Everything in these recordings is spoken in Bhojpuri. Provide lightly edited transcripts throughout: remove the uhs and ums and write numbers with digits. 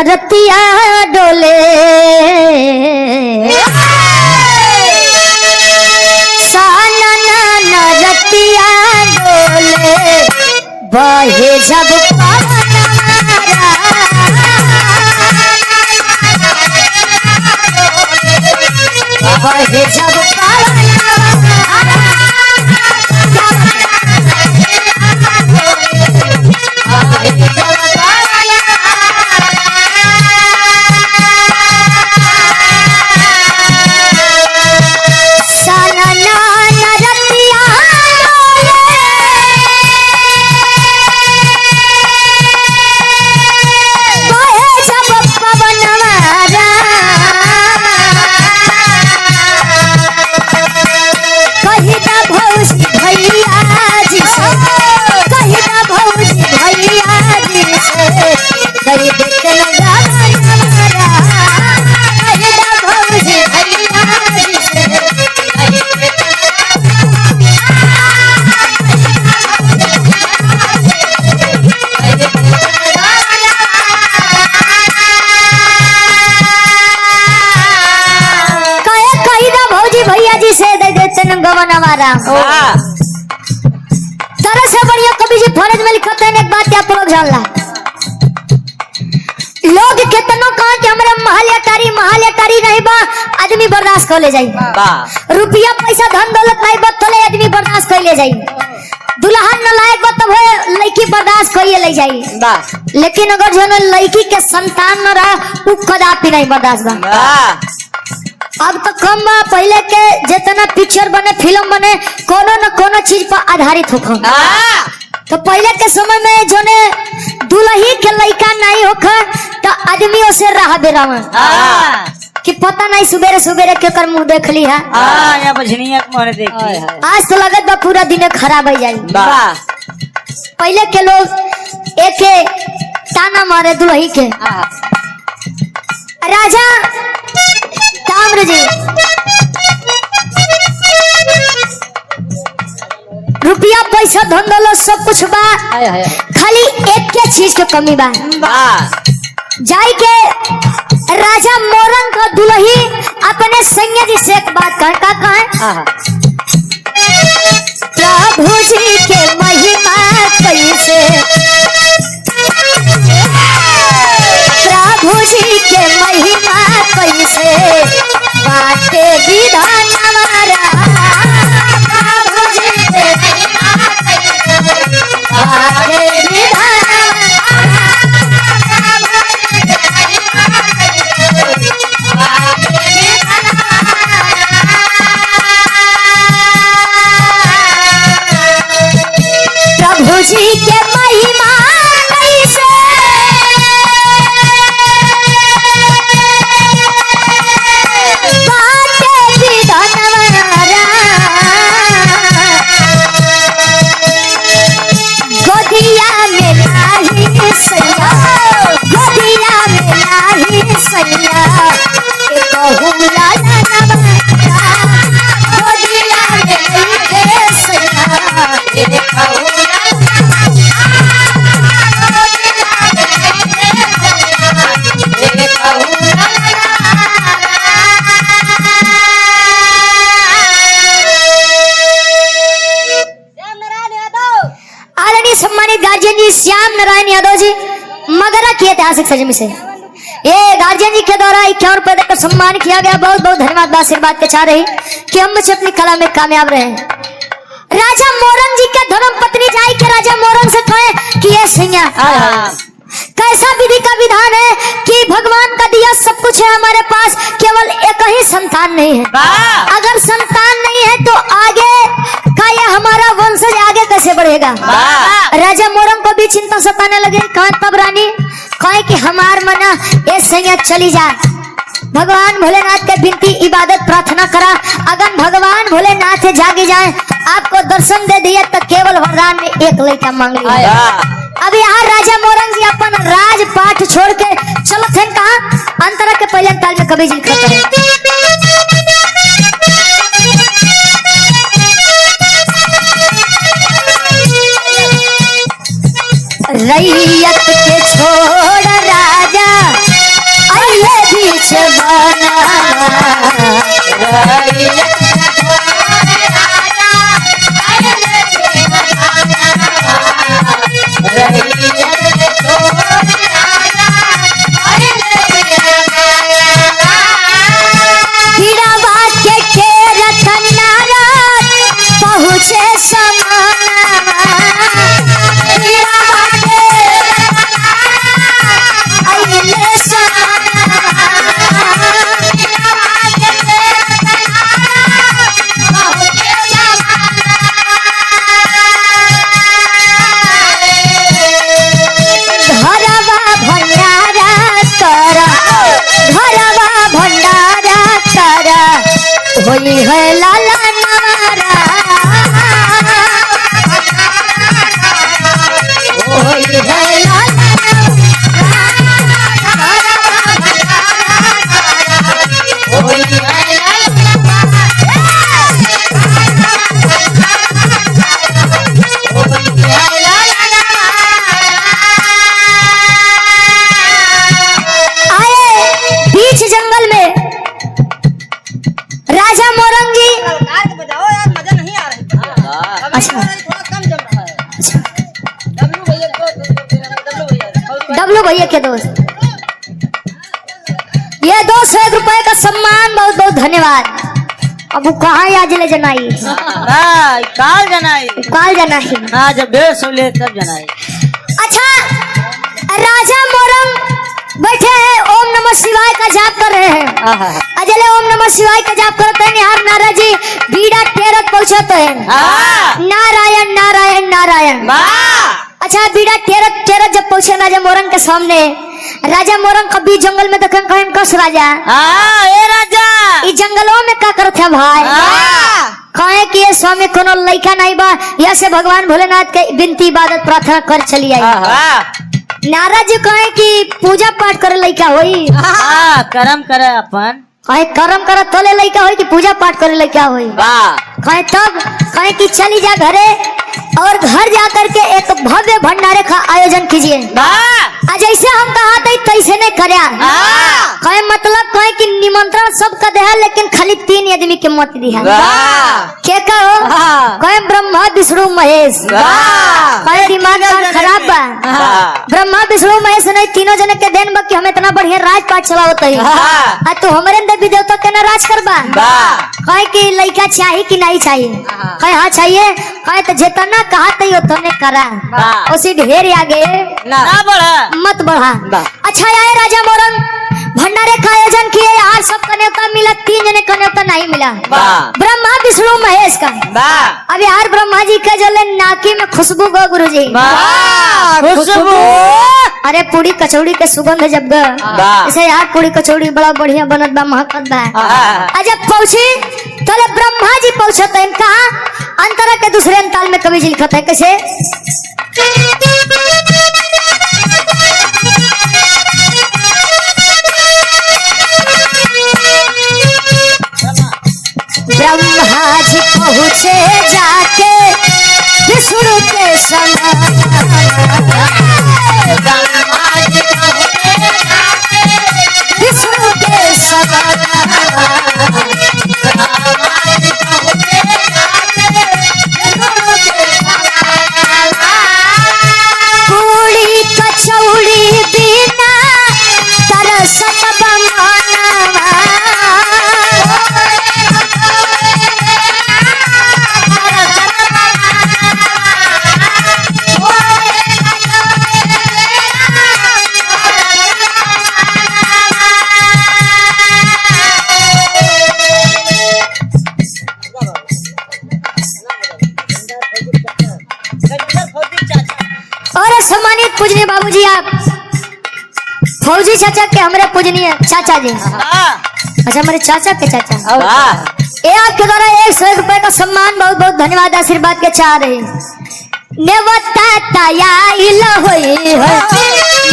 रतिया डोले रतिया डोले बहे जब बहे जब तरह से बढ़िया कवि जी फौरज में लिखते हैं। एक बात आप लोग जान ला, लोग कितनों कहा कि हमारे महल अटारी नहीं बा, आदमी बर्दाश्त कर ले जाई। रुपया पैसा धन दौलत नहीं बा तो आदमी बर्दाश्त कर ले जाई। दुल्हन न लायक बा तब लड़की बर्दाश्त कर ले जाई। लेकिन अगर जो लड़की के संतान न रहा वो कदापि नहीं बर्दाश्त बा। अब तो कम बा, पहले के जितना पिक्चर बने फिल्म बने कोनो न कोनो चीज पर आधारित होखा। तो पहले के समय में जो ने दुल्ही के लड़का नहीं होखा तो आदमियों से राह बेरावन कि पता नहीं सुबेरे सुबेरे के कर मुंह देख ली है। या बझनिया के मुंह देख ली। आज तो लगत बा पूरा दिन खराब हो जाई। पहले के लोग एक ताना मारे दुल्ही के। राजा ताम्र जी रुपया पैसा धन दौलत सब कुछ बा, खाली एक के चीज के कमी बा। जाई के राजा मोरंग का दुल्ही अपने संज्ञा जी से एक बात कहे प्रभु जी के महिमा कैसे, प्रभु जी के महिमा कैसे बाटे विधान हमारा, प्रभु जी के महिमा कैसे बाटे विधान प्रभु जी के महिमा कैसे श्याम नारायण यादव जी मगरा की ऐतिहासिक सजमी से ये गार्जियन जी के द्वारा 51 रुपए देकर सम्मान किया गया। बहुत बहुत धन्यवाद। आशीर्वाद के चाह रही कि हम मुझे अपनी कला में कामयाब रहे। राजा मोरंग जी के धर्म पत्नी जाई के राजा मोरंग से कहे कि ये सैया कैसा विधि का विधान है कि भगवान का दिया सब कुछ है हमारे पास, केवल एक ही संतान नहीं है। अगर संतान नहीं है तो आगे का ये हमारा वंशज आगे कैसे बढ़ेगा। राजा मोरंग को भी चिंता सताने लगे। कहा तब रानी कहे कि हमार मना ये सैया चली जा, भगवान भोलेनाथ के विनती इबादत प्रार्थना करा। अगर भगवान भोलेनाथ जागे जाए आपको दर्शन दे दिए तो केवल वरदान में एक लड़का मांग लिया। अब यहाँ राजा मोरंग जी अपन राजपाट छोड़ के चलत है कहा अंतरा के पहले काल में कवि जी कहते हैं रैयत के छोड़ राजा हीरावा के रथ नारद पहुँचे समानवा हीरावा के अइले घरवा भंडारा कर घरवा भंडारा कर होली है लाला नवारा होली है लाला होली है बीच जंगल में राजा मोरंगी बजाओ यार, मजा नहीं आ रहा है। अच्छा थोड़ा कम जम रहा है। अच्छा डब्लू भैया को डब्लू भैया के दोस्त ये 201 का सम्मान बहुत बहुत धन्यवाद। अब वो कहाँ आज ले जनाई काल जनाई काल जनाई हाँ जब 150 ले तब जनाई। अच्छा राजा मोरंग बैठे हैं ओम नमः शिवाय का जाप कर रहे हैं अजले ओम नमः शिवाय का जाप करते हैं निहार नारद जी बीड़ा टेरत पहुंचते हैं नारायण नारायण नारायण अच्छा बीड़ा टेरत टेरत जब पहुंचे राजा मोरंग के सामने राजा मोरंग कभी जंगल में देखे कहें कस राजा ए राजा इस जंगलों में क्या करते हैं भाई कहे कि ये स्वामी कोनो लड़का नहीं बा या से भगवान भोलेनाथ के विनती इबादत प्रार्थना कर चली आई नारद जी कहे कि पूजा पाठ करे लड़का होई कर्म करे अपन कहे कर्म करे तोले लड़का होई कि पूजा पाठ करे लड़का होई कहे तब कहे कि चली जा घरे और घर जा करके एक भव्य भंडारे का आयोजन कीजिए जैसे हम कहा थे तैसे नहीं करे कहे मतलब कहे कि निमंत्रण सबका दे लेकिन खाली 3 आदमी के मत दिया के कहो कहे ब्रह्मा विष्णु महेश कहे दिमाग खराब बा ब्रह्मा विष्णु महेश नहीं तीनों जने के देन बा कि हम इतना बढ़िया राजपाट चलावत है तो हमारे देवी देवता के ना राज करबा कहे कि लड़का चाहिए कि नहीं चाहिए कहे हाँ चाहिए कहे तो जितना कहा तो उतने करा उसी ढेर आगे ना बढ़ा मत बढ़ा अच्छा आए राजा मोरंग भंडारे का आयोजन किए यार सब कन्योता मिला 3 जने कन्योता नहीं मिला ब्रह्मा विष्णु महेश का अब यार ब्रह्मा जी के जले नाकी में खुशबू गो गुरु जी खुशबू अरे पूरी कचौड़ी के सुगंध जब इसे यार पूरी कचौड़ी बड़ा बढ़िया बनत बा महकत बा जब पहुंची तो ब्रह्मा जी पहुंचत है कहा अंतरा के दूसरे अंताल में कवि जी लिखत है कैसे ब्रह्मा जी पहुंचे जाके विष्णु के समान विष्णु के समान पूरी कचौड़ी बिना तरसत बमानवा और सम्मानित पूजनीय बाबूजी आप फौजी चाचा के हमारे पूजनीय चाचा जी अच्छा हमारे चाचा के चाचा ये आपके द्वारा 101 रुपए का सम्मान बहुत बहुत धन्यवाद आशीर्वाद के चाह रहे नेवता तयाइल होई है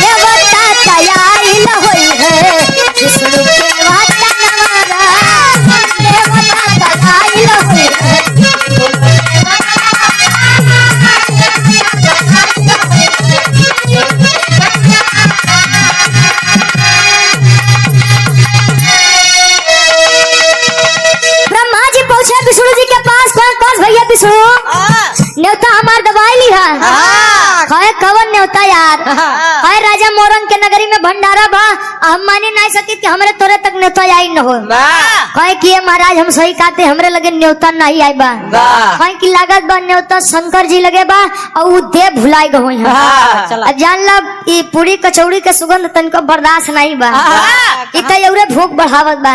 नेवता तयाइल होई है विष्णु के वाता नवारा नेवता तयाइल होई है भंडारा बा हम माने नहीं सकी कि हमरे तोरे तक न्योता आई न हो। कहे कि ये महाराज हम सही कहते हमरे लगे न्योता नहीं आई बा। कहे कि लागत बा न्योता शंकर जी लगे बा और उ दे भुलाई गए हैं। अब जान ला ई पूरी कचौड़ी के सुगंध तनको बर्दाश्त नहीं बा। इत औरे भूख बढ़ावत बा।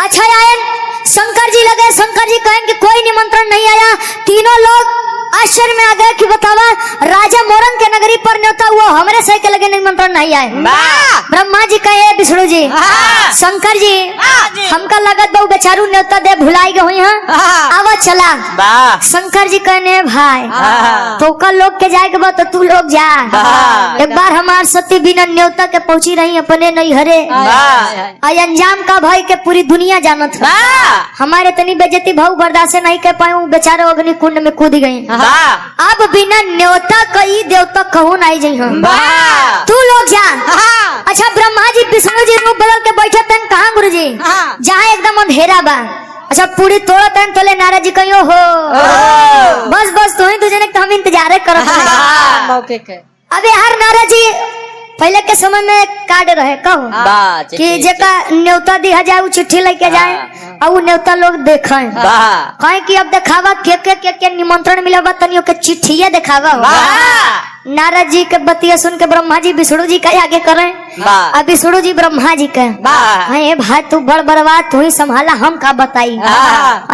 अच्छा आयन शंकर जी लगे, शंकर जी कहें कि कोई निमंत्रण नहीं आया। तीनों लोग आश्चर्य में आ गए कि बतावा राजा मोरंग के नगरी पर न्योता हुआ हमरे सही के लगे निमंत्रण नहीं आए। ब्रह्मा जी कहे विष्णु जी शंकर जी हमका लागत बहु बेचारू न्योता दे भुलाई गए हुई हैं आवा चला। शंकर जी कहने भाई तो कल लोग के जाए के बाद तो तू लोग जा। एक बार हमार सती बिना न्योता के पहुंची रही अपने नहीं हरे आई अंजाम का भाई के पूरी दुनिया जानत है। हमारे तनी बेजती भाव बर्दाश्त नहीं कर पाए बेचारे अग्नि कुंड में कूद गए। अब बिना न्योता कई देवता कहूं नहीं जाइ तू लोग जा। अच्छा ब्रह्मा जी विष्णु जी रूप बदल के बैठे तन कहाँ गुरु जी जहाँ एकदम अंधेरा बा। अच्छा पूरी तोड़ा तन तोले नाराज जी कहियो हो बस बस तू ही तुझे हम इंतजार करत मौके के। अबे हर नाराज जी पहले के समय में कार्ड रहे कहो कि जेका न्योता दिया जाए वो चिट्ठी लेके जाए और वो न्योता लोग देखे कहे कि अब दिखावा के निमंत्रण मिला बा तनियो के चिट्ठिया दिखावा। नारद जी के बतिया सुन के ब्रह्मा जी विष्णु जी का आगे करे अब विष्णु जी ब्रह्मा जी के भाई भाई तू बड़ बर्बाद तू ही संभाला हम का बताई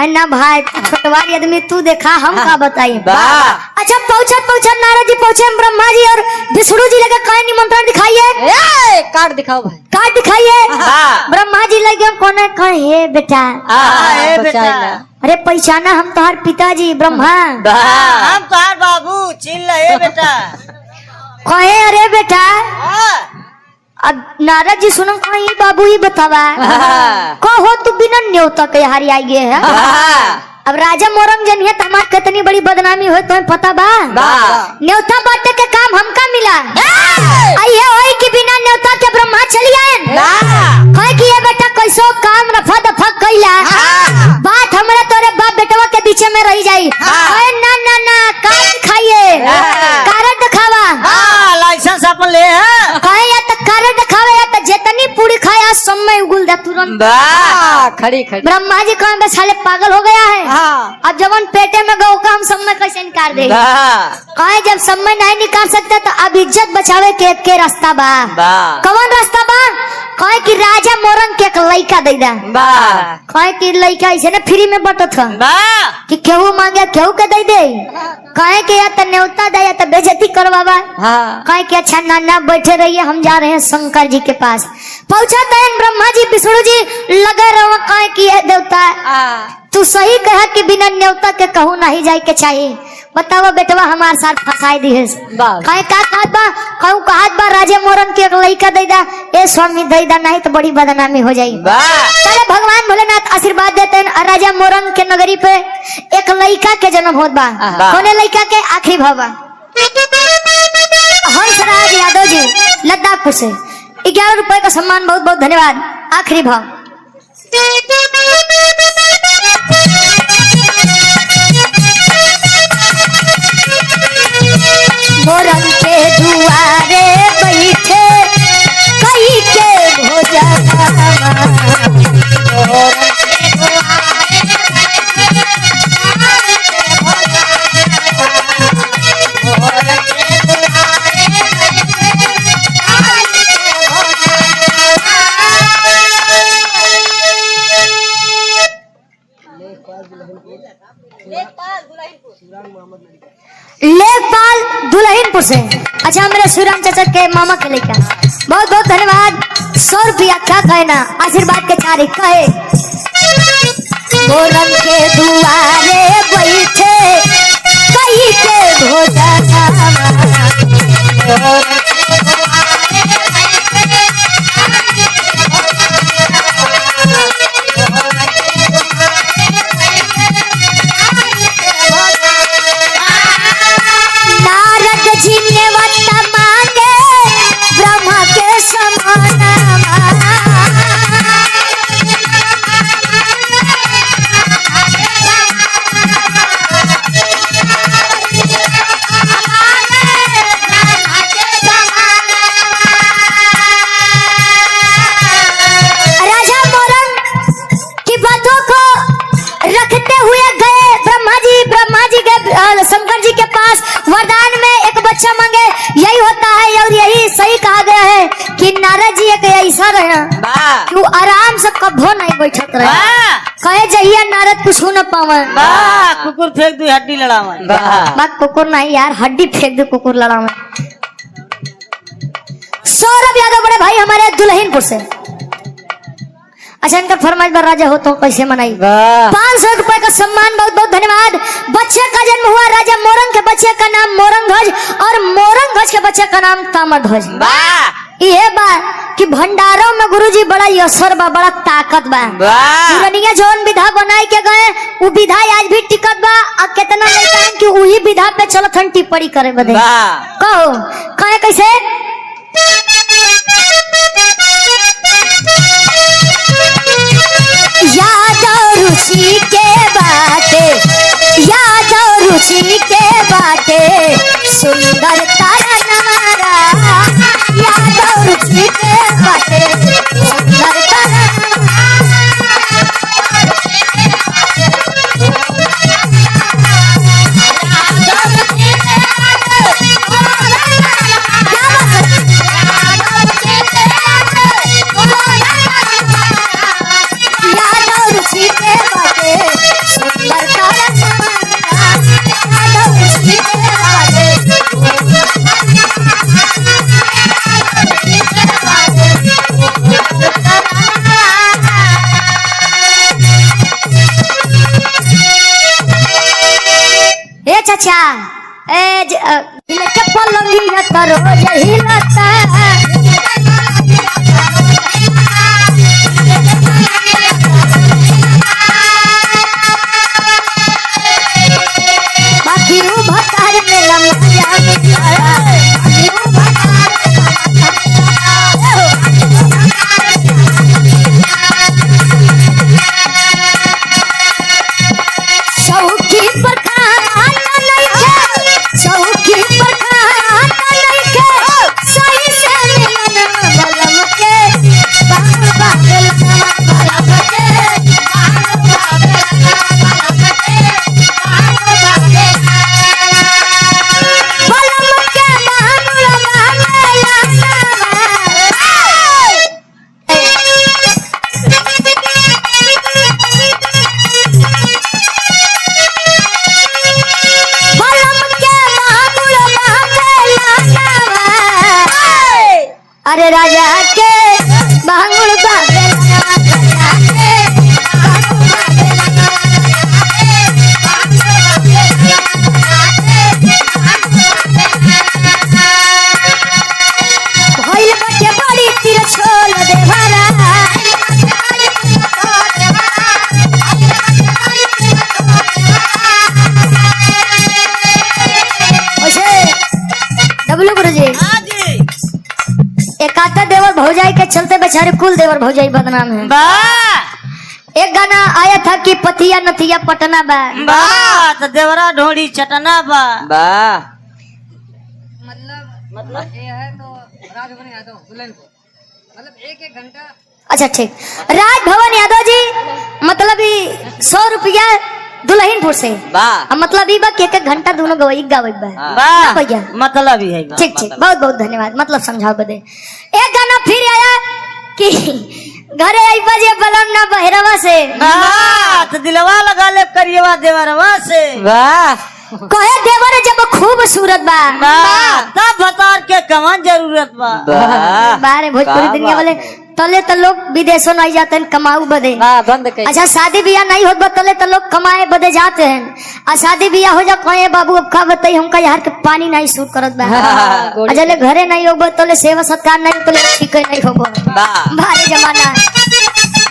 ना भाई छोटवारी आदमी तू देखा हम का बताई। अच्छा पहुंचा नारद जी पहुंचे ब्रह्मा जी और विष्णु जी लगे कहे निमंत्रण दिखाइए कार्ड दिखाओ भाई। कार्ड दिखाइए। ब्रह्मा जी लगे कौन कहे बेटा अरे पहचाना हम तुम्हार पिताजी ब्रह्मा हम तुम्हार बाबू चिल्ला रहे बेटा। कहे अरे बेटा अब नारद जी सुनो कहीं बाबू ही बतावा कहो तू बिना न्योता के हारी आई गए है। अब राजा मोरंग जन है तमार कितनी बड़ी बदनामी हो तुम्हें पता बा। न्योता बांटे के काम हमका मिला आइए होई कि बिना न्योता के ब्रह्मा चली आए कहे कि ये बेटा कैसो काम रफा दफा कैला बात हमरा तोरे बाप बेटवा के बीच में रही जाई। ना ना ना कार्ड दिखाइए कार्ड दिखावा लाइसेंस अपन ले कहे या तो कार्ड दिखावे या तो जितनी पूरी खाया सब में उगल दे तुरंत। खड़ी खड़ी ब्रह्मा जी कहे बे साले पागल हो गया है अब जवन पेटे में गौ का हम सब में कैसे निकाल दे कहे जब सब में नहीं निकाल सकते तो अब इज्जत बचावे के रास्ता बा। कौन रास्ता बा कहे कि राजा मोरंग के एक लड़का दे दा कहे कि लड़का ऐसे ना फ्री में बटत था कि केहू मांगे केहू के दे दे कहे कि या तो न्योता दे या तो बेइज्जती करवावा। कहे कि अच्छा नाना बैठे रहिए हम जा रहे हैं शंकर जी के पास। पहुंचा तो ब्रह्मा जी विष्णु जी लगे रहो कहे कि देवता तू सही कहा कि बिना न्योता के कहूँ नहीं जाए के चाहिए। बताओ बेटवा हमारे साथ फंसाई दी है कहे का कहत बा कहूँ कहत बा राजा मोरन के एक लड़का दे दा ए स्वामी दे दा नहीं तो बड़ी बदनामी हो जाएगी। चले भगवान भोलेनाथ आशीर्वाद देते हैं राजा मोरन के नगरी पे एक लड़का के जन्म होत बा। कौने लड़का के आखिरी भाव हंसराज यादव जी लद्दाखपुर से 11 रुपए का सम्मान बहुत बहुत धन्यवाद। आखिरी भाव मोरंग के दुआरे बैठे कई के भोजन लेखपाल दुल्हिनपुर से। अच्छा मेरे श्रीराम चाचा के मामा के लेकर बहुत बहुत धन्यवाद। 100 रुपया क्या कहना आशीर्वाद के चारे कहे मोरंग के दुआरे बैठे कई के भोजन बैठत रहे वाह कहे जहिया नारद कुछ न पावे वाह कुकुर फेंक दू हड्डी लड़ावे बात कुकुर नहीं यार हड्डी फेंक दे कुकुर लड़ा में। सौरभ यादव बड़े भाई हमारे दुल्हिनपुर से। अच्छा इनका फरमाइश पर राजा हो तो कैसे मनाई 500 रुपए का सम्मान बहुत बहुत धन्यवाद। बच्चे का जन्म हुआ राजा मोरंग के बच्चे का नाम मोरंग ध्वज और मोरंग ध्वज के बच्चे का नाम ताम्र ध्वज। ये बात कि भंडारों में गुरुजी बड़ा असर बा बड़ा ताकत बा। पुरनिया जौन विधा बनाई के गए वो विधा आज भी टिकत बा और कितना लड़का है कि वही विधा पे चलत हन टिप्पणी करे बदे कहो कहे कैसे याद और रुचि के बाटे याद और रुचि के बाटे सुंदर तारा नवारा याद और रुचि के बाटे सुंदर तारा चाचा के पलंगिया करो यही लता बाकी रू भतार में लम्बा शौकी पर अरे राजा के बांगुड़ भइल बटे बड़ी तिरछोल देवरा डब्लू गुरुजी एक आता देवर भौजाई के चलते बेचारे कुल देवर भौजाई बदनाम है। एक गाना आया था कि पतिया नथिया पटना बा तो देवरा ढोड़ी चटना बा मतलब ये है तो राजभवन यादव दुल्हनपुर मतलब एक घंटा। अच्छा ठीक राजभवन यादव जी मतलब 100 रुपया दुल्हिनपुर से मतलब ई बा कि एक घंटा दोनों गवई गावई बा भैया मतलब ही है। ठीक ठीक बहुत बहुत धन्यवाद मतलब समझाओ बदे। एक गाना फिर आया कि घरे आई बजे बलम ना बहरवा से तो दिलवा लगा ले करिएवा देवरवा से कहे देवर जब खूबसूरत बा तब भतार के कमान जरूरत बा बारे भोजपुरी दुनिया वाले तले तो लोग विदेशों नहीं जाते हैं कमाऊ बदे। अच्छा शादी ब्याह नहीं होत बा तले तो लोग कमाए बदे जाते हैं और शादी ब्याह हो जा कहे बाबू अब का बताई हमका यार के पानी नहीं सूट करत बा अच्छा ले घरे नहीं होबो तले सेवा सत्कार नहीं तले ठीक नहीं होबो भारे जमाना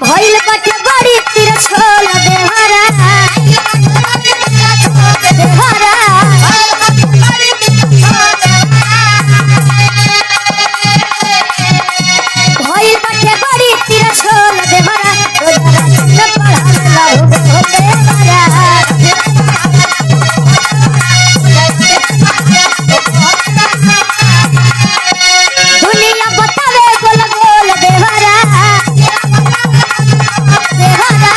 भइल बटे बड़ी तिरछोल देवरा देवरा भइल बटे बड़ी तिरछोल देवरा रोजा पढ़ा हो देवरा दुनिया बतावे गोल गोल देवरा देवरा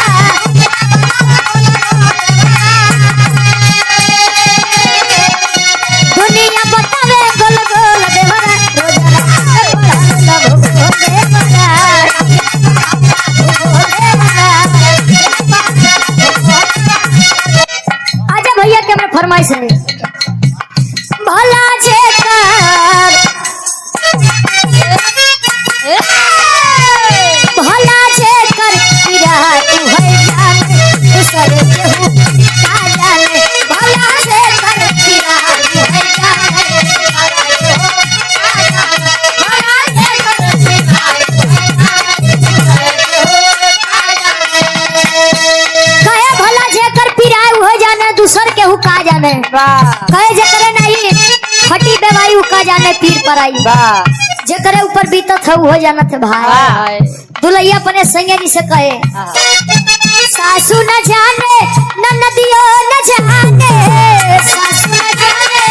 फरमाइश है भला जेकर भला जेकर पिरात है जाने दूसर केहू का जाने भला जेकर पिरात है जाने दूसर केहू का जाने भला जेकर पिरात है जाने कहे भला जेकर पिरात हो जाने दूसर केहू का जाने कहे जेकरे नहीं फटी बेवाई का जाने पीर पर आई जेकरे ऊपर बीतत है हो जाना थे भाई दुल्हैया अपने संगनी से कहे सासू न जाने ननदियो न जाने सासू न जाने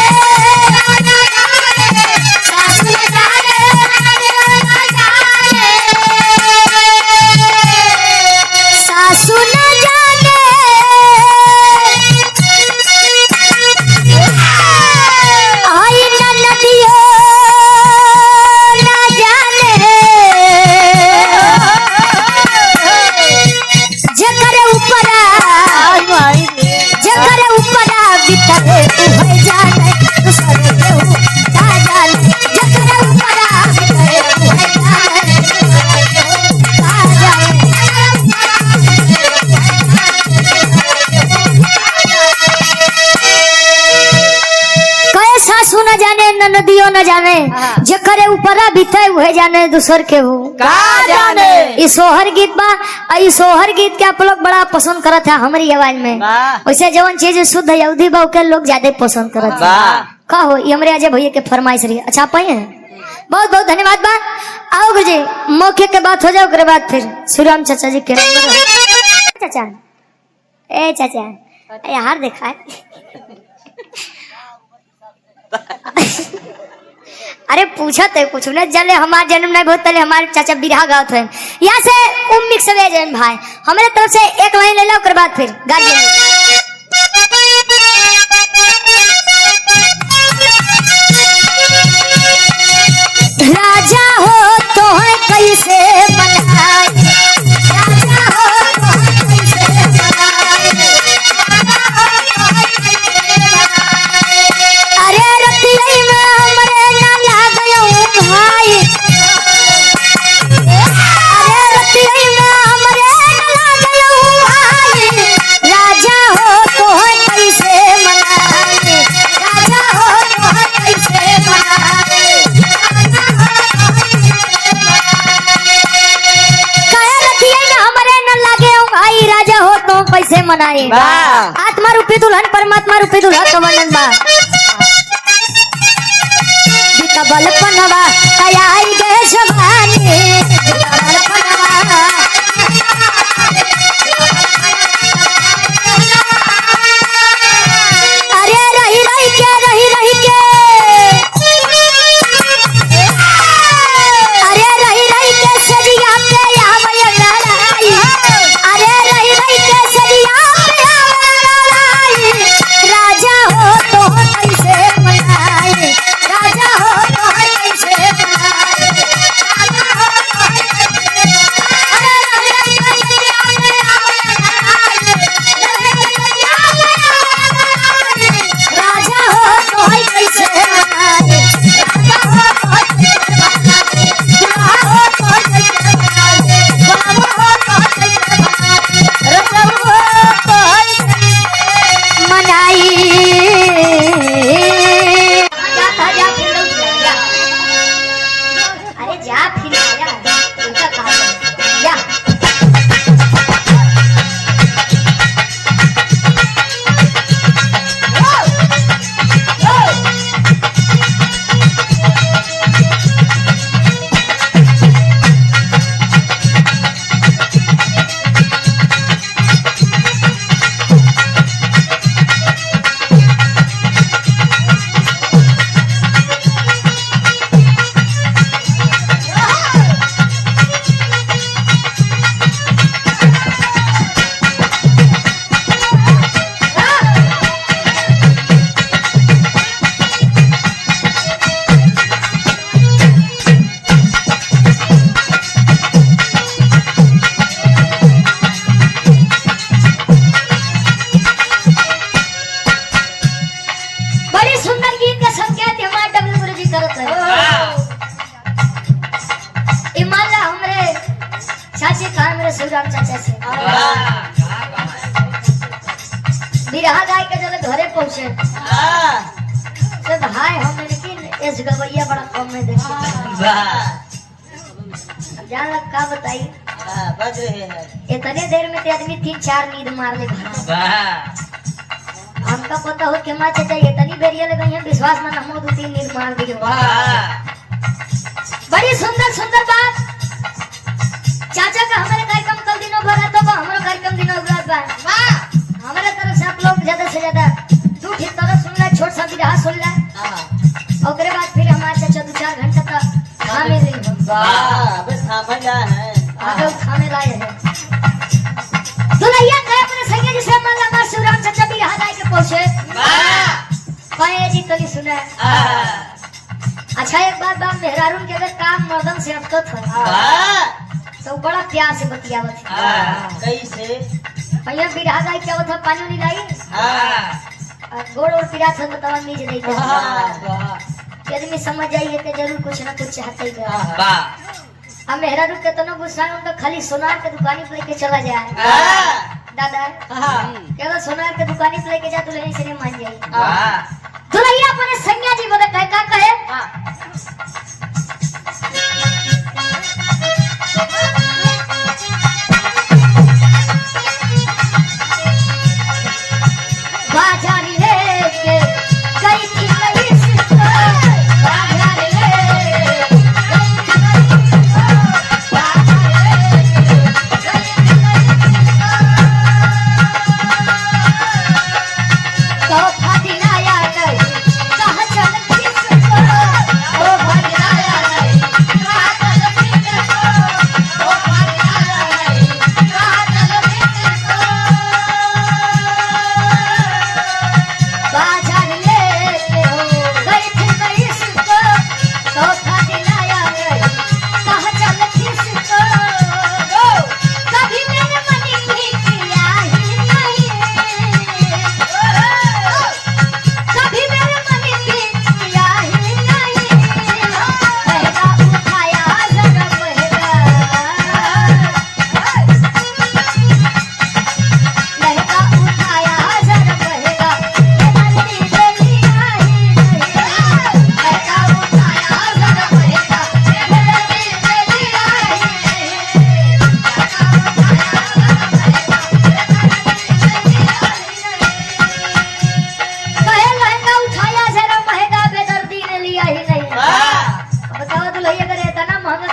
सासू न जाने सासू न जाने आई ननदियो जेकरे ऊपरा बितरे उहे जाने दूसर केहू का जाने जेकरे ऊपरा बितरे उहे जाने दूसर केहू का जाने कहे सासू न जाने ननदियो न जाने जेकरे ऊपरा बितरे उहे जाने दूसर केहू का जाने ई सोहर गीत बा ई सोहर गीत के आप लोग बड़ा पसंद करत है हमारी आवाज में वैसे जवन चीज शुद्ध यहूदी बा के लोग ज्यादा पसंद करत है का हो ये हमरे अजय भैया के फरमाइश रही अच्छा पाए हैं बहुत बहुत धन्यवाद बा आओ गुरुजी मौके के बात हो जाओ उसके बाद फिर श्रीराम चाचा जी के चाचा ए चाचा यार देखा है अरे पूछा तो कुछ न जले हमारे जन्म नहीं बहुत पहले हमारे चाचा बिरहा गाँव थे यहाँ से मिक्स जन भाई हमारे तरफ से एक लाइन ले लो उसके बाद फिर गार्जियन राजा हो तो है कैसे बनाए राजा हो तो है कैसे बनाए अरे रतिया में हमरे ना लागयो भाई अरे रतिया में हमरे ना लागयो भाई राजा हो तो है कैसे मनाए राजा हो तो है कैसे मनाए कहे रतिया में हमरे ना लागयो भाई राजा हो तो कैसे मनाए आत्मा रूपी दुल्हन परमात्मा रूपी दुल्हा का वर्णन बा बलपनवा कयाई गे जवानी बलपनवा अरे रही रही के अरे रही रही के सजिया पे आवे लड़ाई अरे रही रही के सजिया पे आवे लड़ाई राजा हो तो कैसे मनाए राजा हो तो कैसे मनाए करत है ईमान ला हमरे चाची कहा मेरे शिवराम चाचा से बिरहा गाय के जब घरे पहुंचे तो भाई हम लेकिन इस गवैया बड़ा कम में देखे अब जान लग का बताई बज रहे हैं इतने देर में ते आदमी 3-4 नींद मार ले हमका पता हो कि माँ चाचा इतनी बेरिया ले गई है विश्वास में हम 2-3 नींद मार दी बड़ी सुंदर सुंदर बात चाचा का हमारे कार्यक्रम कल दिनों भर है तो वो हमारा कार्यक्रम दिनों रात बा हमारे तरफ से आप लोग ज्यादा से ज्यादा 2 ठीक तरह सुन ले छोट सा बिरहा सुन ले और उसके बाद फिर हमारे चाचा 2-4 घंटा तक खाने रही आगे खाने लाए हैं दुल्हैया कहे अपने संगे जिसे मल्ला शिवराम चाचा बिरहा गाय के पहुंचे कहे जी तनी सुने अच्छा एक बात बा मेहरारून के अगर काम मर्दन से अटकत है तो बड़ा प्यार से बतियावत है कैसे भैया बिरहा गाय क्या होता पानी नहीं लाई गोड़ और पिरा था बतावा नीचे नहीं था आदमी समझ जाइए कि जरूर कुछ ना कुछ चाहते ही है अब मेहरारू के तनो गुस्सा में उनका खाली सोनार के दुकानी पे लेके चला जाए दादा केवल सोनार के दुकानी पे लेके जा तो लेने से नहीं मान जाए दुल्हैया अपने संज्ञा जी बोले कहे का कहे बाजार लेके गई थी कहीं से बाजार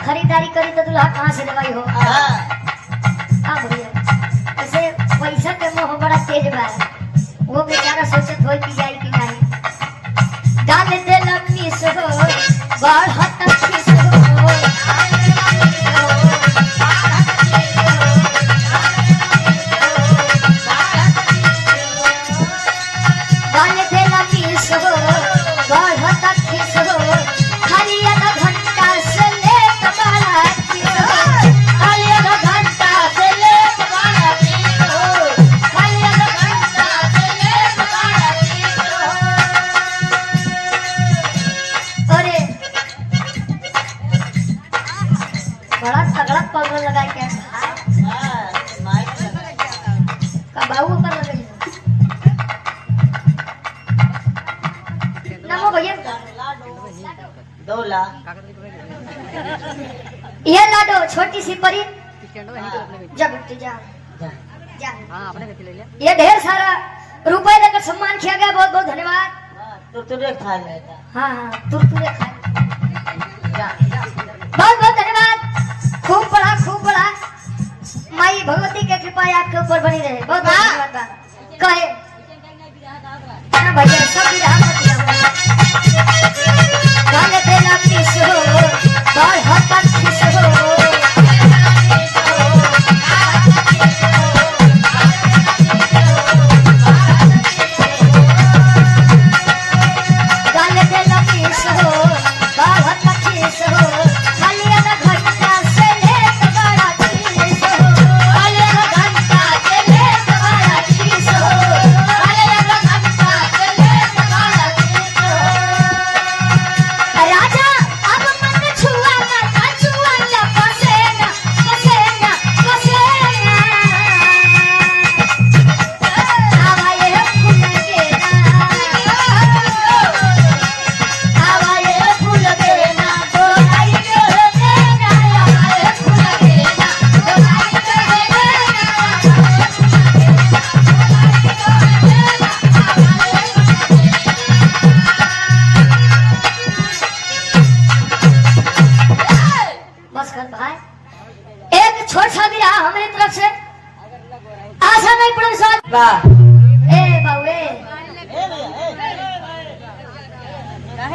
खरीदारी करी तो दूल्हा कहाँ से दवाई हो भैया ऐसे पैसा के मोह बड़ा तेज बा वो बेचारा सोचत हो कि जाई कि नहीं डाल दे लम्बी सो बाढ़ हट खिस हो डाल दे लम्बी सो बाढ़ हट खिस हो खाली आधा घंटा से बड़ा तगड़ा पाउडर लगा के कबाऊ पर लगे नमो भैया 2 लाख ये लाडो छोटी सी परी जा बेटी जा जा ये ढेर सारा रुपए लेकर सम्मान किया गया बहुत बहुत धन्यवाद तुरतुरे खा लेता हाँ हाँ तुरतुरे खा बहुत बहुत धन्यवाद खूब बड़ा माई भगवती के कृपा आपके ऊपर बनी रहे बहुत बहुत धन्यवाद कहे ना भैया सब विधान गाने पे लाती सो और हट पक्षी सो गाने पे लाती सो और हट पक्षी सो खाली आधा घंटा से लेकर बड़ा चीज हो खाली आधा घंटा से लेकर बड़ा चीज हो खाली आधा घंटा से लेकर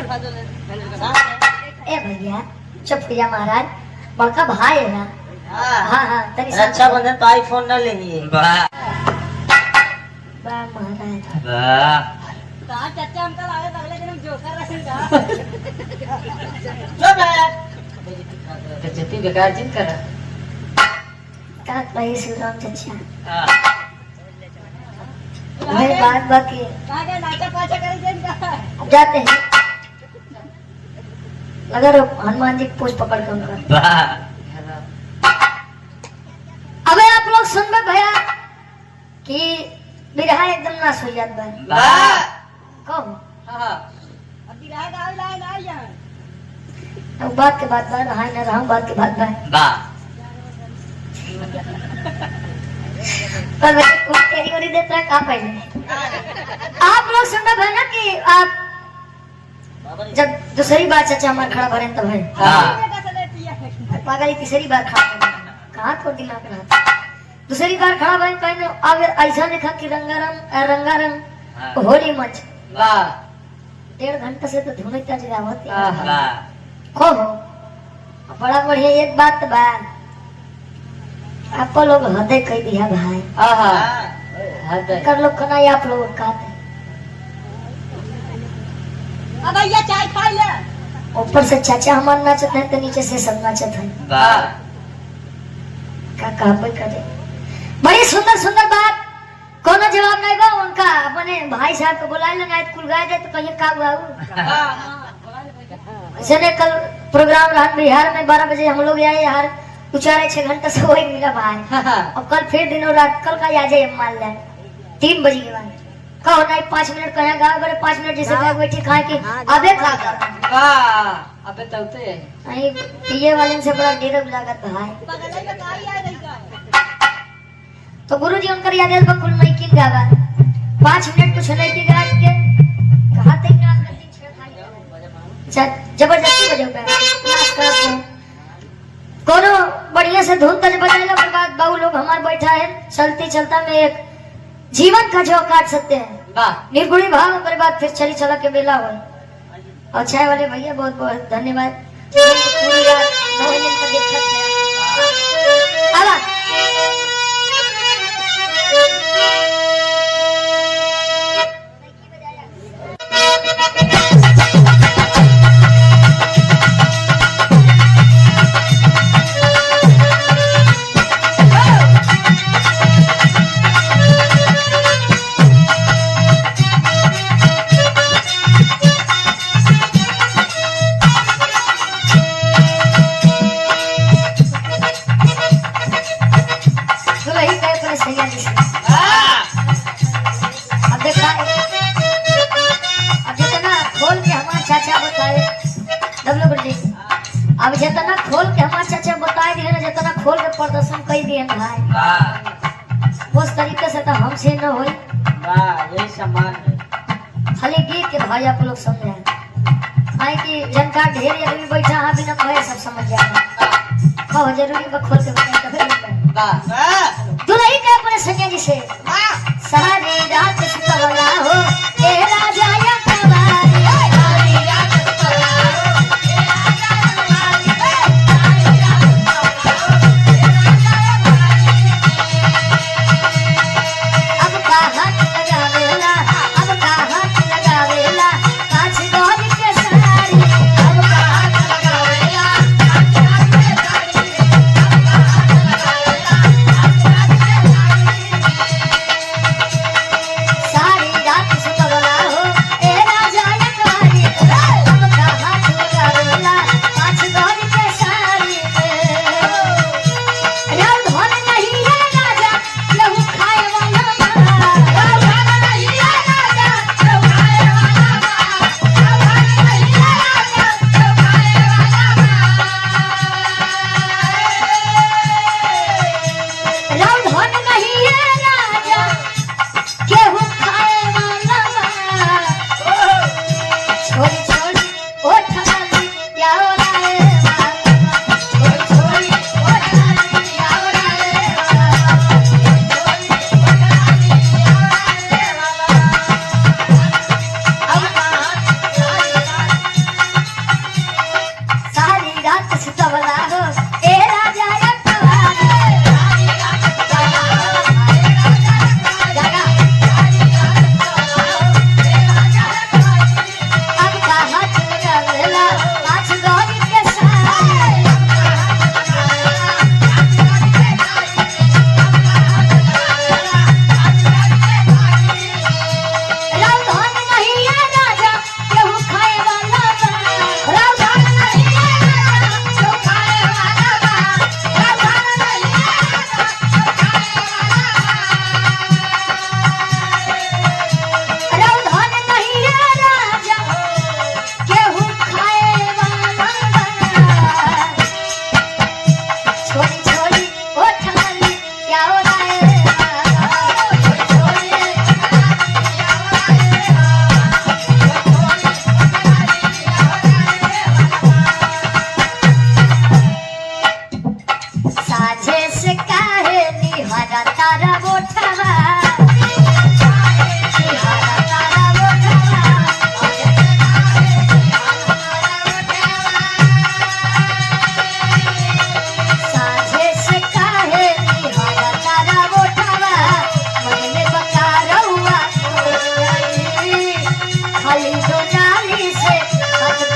ए भैया चुप भैया महाराज बड़का भाई है ना। हाँ हाँ तनी रक्षा बंधन तो आईफोन न लेंगे। वाह महाराज कहाँ चाचा अंकल आए तो अगले दिन हम जोकर रहेंगे। जति बेकार जिद कर का भाई शिवराम चाचा भाई बात बाकी कहाँ गए नाचा पाचा करे जिनका। अब जाते हैं अगर हनुमान जी की पूछ पकड़ के उनका। अबे आप लोग सुन बे भैया कि बिरहा एकदम नाश हो जात बा कब अब दिलाए गाँव लाए ना यहाँ। अब बात के बाद बा रहा न रहा बात के बाद बा पर वैसे कुछ तेरी ओरी देता है कहाँ पहले आप लोग सुन बे भैया कि आप जब दूसरी बार चाचा हमारे खड़ा भरे तब है पागल तीसरी बार खड़ा कहाँ को दिमाग रहा दूसरी बार खड़ा भरे कहने अब ऐसा लिखा कि रंगारंग होली मंच 1.5 घंटे से तो धुन का जगह होती हो बड़ा बढ़िया एक बात बा आप लोग हदे कह दिया भाई कर लोग कना आप लोग कहते अब भैया चाय खा ले। ऊपर से चाचा हमारे नाचत है तो नीचे से सब नाचत है का कहबे करे बड़ी सुंदर सुंदर बात कोनो जवाब नहीं बा उनका अपने भाई साहब को बुला ले नहीं कुल गाय दे तो कहीं का हुआ ऐसे ने कल प्रोग्राम रहा बिहार में 12 बजे हम लोग आए यार 4-6 घंटे से वही मिला भाई और कल फिर दिनों रात कल का आ जाए मान ले 3 बजे के बाद कहो नहीं 5 मिनट कहें गाँव बड़े 5 मिनट जैसे बैग बैठी खाए की अबे खा अबे तो नहीं पिए वाले से बड़ा डेढ़ लागत भाई तो गुरु जी उनकर याद है कुल नहीं किन गावा 5 मिनट कुछ नहीं की गा के कहा थे नाच करती छेड़खानी जबरदस्ती बजाओ नाच करते कोनो बढ़िया से धुन तले बजाएला के बाद बाबू लोग हमारे बैठा है चलते चलता में एक जीवन का जो काट सकते हैं निर्गुणी भाव पर बात फिर चली चला के बेला हो और चाय वाले भैया बहुत बहुत धन्यवाद पूरी रात 9 बजे तक देखा आला अब जितना खोल के हमारे चाचा बताए दिए ना जितना खोल के प्रदर्शन कर दिए भाई उस तरीके से तो हमसे न हो यही सम्मान है खाली गीत के भाई आप लोग समझे आई कि जनता ढेर आदमी बैठा हाँ बिना कहे सब समझ जाएगा कहो जरूरी बा खोल के बताए दुल्ही के अपने संजय जी से सारी रात सुतवला हो ए राजा या कवारी सारी रात सुतवला हो सारी रात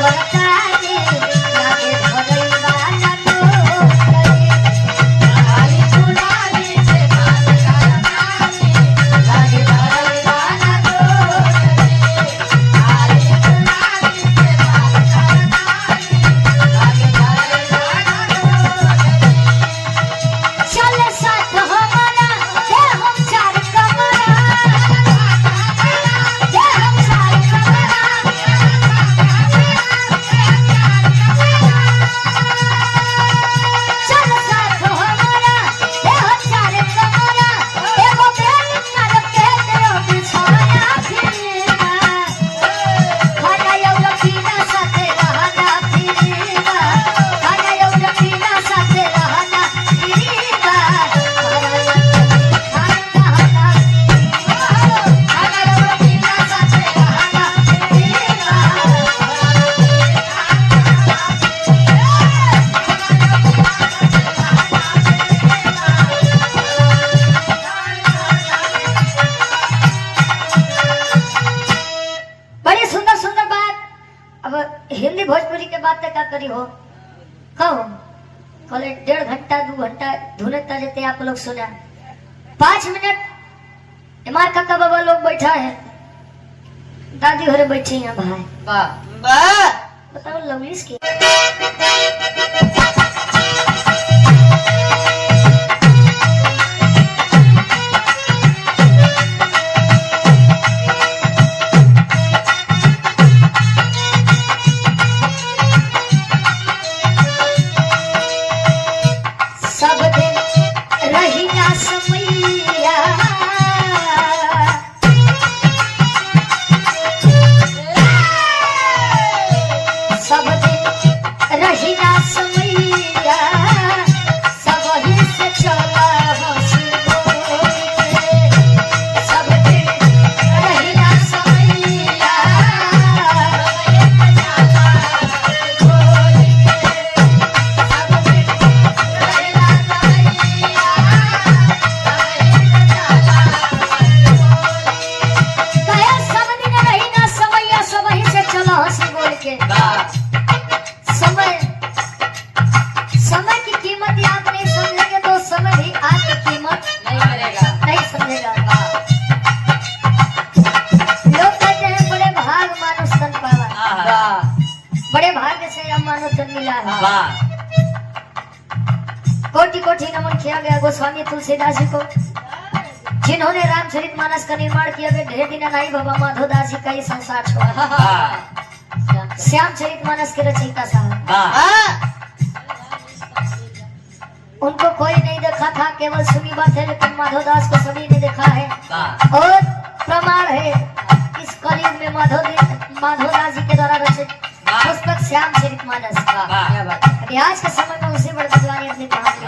बरतानी लागे भरल बाना डोरी आई गुलाबी से बाल करतानी लागे भरल बाना डोरी आई गुलाबी से बाल करतानी लागे भरल बाना डोरी चल साथ हमारा दे हम चार कमरा दे हम चार कमरा चल साथ हमारा दे हम चार कमरा एगो बेल कर के दे बिछाया फिरना खाना यौरा पीना साथे रहना फिरना खाना यौरा पीना साथे रहना फिरना बड़ी सुंदर सुंदर बात। अब हिंदी भोजपुरी के बात क्या करी हो कहो कल 1.5 घंटा 2 घंटा धुने तजते आप लोग सुना 5 मिनट हमारे काका बाबा लोग बैठा है दादी घरे बैठी हैं भाई वाह बताओ लवलीस की सब दिन रही ना समैया सब दिन रही ना समैया सब ही से चला हंसी बोल के सब दिन रही ना समैया कहे सब दिन रही ना समैया सब ही से चला हंसी बोल के समय समय की कीमत आप नहीं समझेंगे तो समय भी आपकी कीमत नहीं समझेगा लोग कहते हैं बड़े भाग मानो स्तन पावा बड़े भाग्य से अब मानो जन्म मिला है कोटि कोटि नमन किया गया गोस्वामी तुलसीदास जी को जिन्होंने रामचरितमानस का निर्माण किया वे ढेर दिन नहीं बाबा माधोदास जी का ये संसार छोड़ा श्यामचरितमानस के रचयिता साहब उनको कोई नहीं देखा था केवल सुनी बात है लेकिन माधोदास को सभी ने देखा है और प्रमाण है इस कलयुग में माधोदास जी के द्वारा रचित पुस्तक श्यामचरितमानस आज के समय में उसी बड़े विद्वानी अपनी कहानी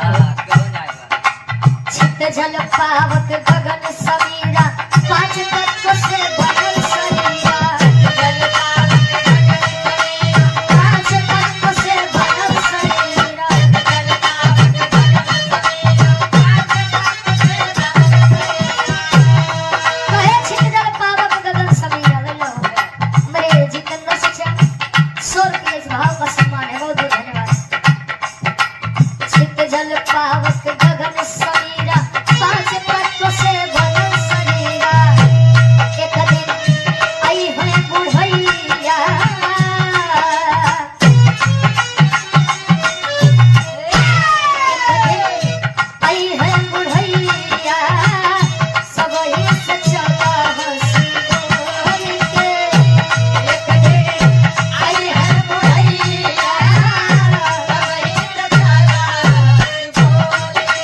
चित्त जल पावक गगन समीरा 5 तत्व से बनल शरीरा 5 तत्व से बनल शरीरा कहे चित्त जल पावक गगन समीरा लो मेरे जितेंद्र शिक्षा 100 रुपये इस भाव का सम्मान है बहुत बहुत धन्यवाद चित्त जल पावक गगन समीरा 5 तत्व से बनल शरीरा एक दिन आई है बुढ़ैया एक दिन आई है बुढ़ैया सब ही से चला हंसी बोल के एक दिन आई है बुढ़ैया सब ही से चला हंसी बोल के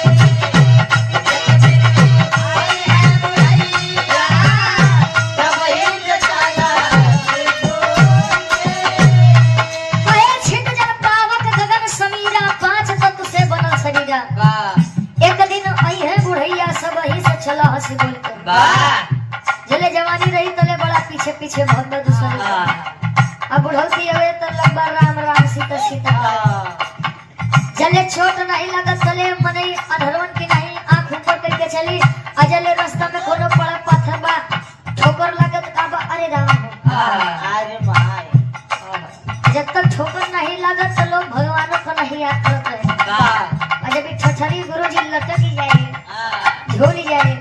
एक दिन आई है बुढ़ैया सब ही से चला हंसी बोल कर जले जवानी रही तले बड़ा पीछे पीछे भगवा दूसरे अब बुढ़ौती हवे तो लंबा राम राम सीता सीता जले छोट नहीं लगा तले मने अधरवन की नहीं आंख ऊपर करके चली अजले रास्ता में कोनो बड़ा पत्थर बा ठोकर लगत का बा अरे राम हो अरे भाई जब तक ठोकर नहीं लगा तो लोग भगवानों को नहीं याद करते हैं। और जब छछरी गुरु जी लटक ही जाए झोल ही जाए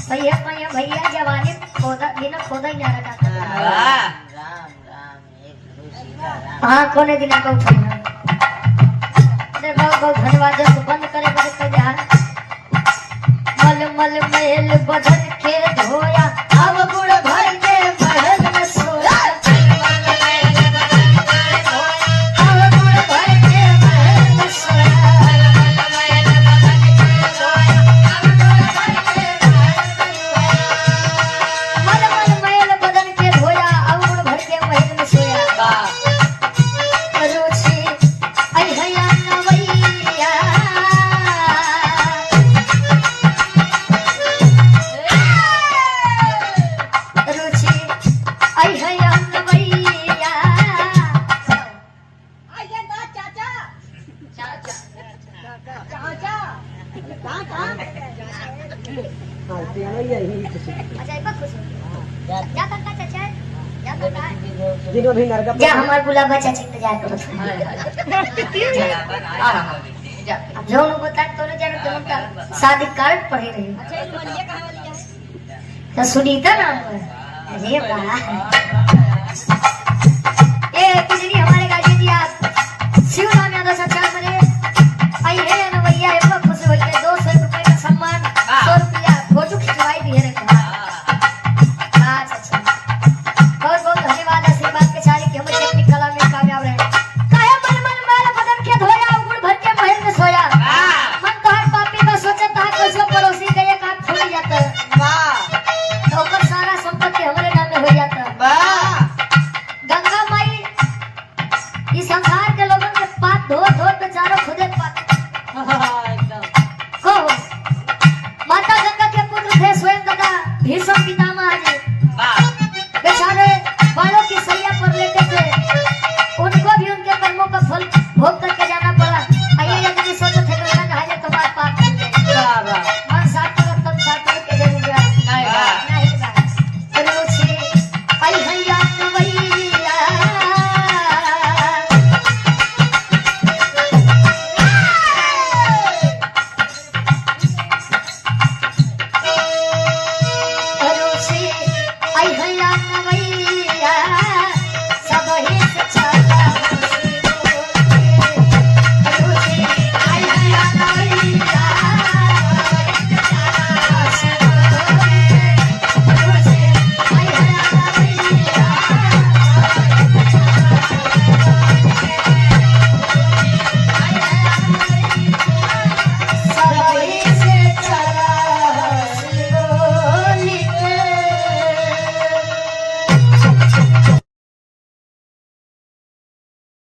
भैया भैया जवानी खोदा बिना खोदा ही जा रखा। हाँ कोने दिन का उठाना बहुत बहुत धन्यवाद। जब बंद करे बंद कर दे। मल मल मेल बदन के धोया अब गुड़ भर के महल में सोया। अब गुड़ भर के महल में सोया। मल मल मेल बदन के धोया अब गुड़ भर के महल में सोया। रुचि आई हैया नवैया रुचि आई हैया नवैया। अच्छा एक बात पूछो क्या करता चाचा क्या करता जा हमार बुलावा चाचा इंतजार करो। अब जो लोग बता तो जाने तुम का शादी कार्ड पढ़े रही। तो सुनीता नाम है। अरे वाह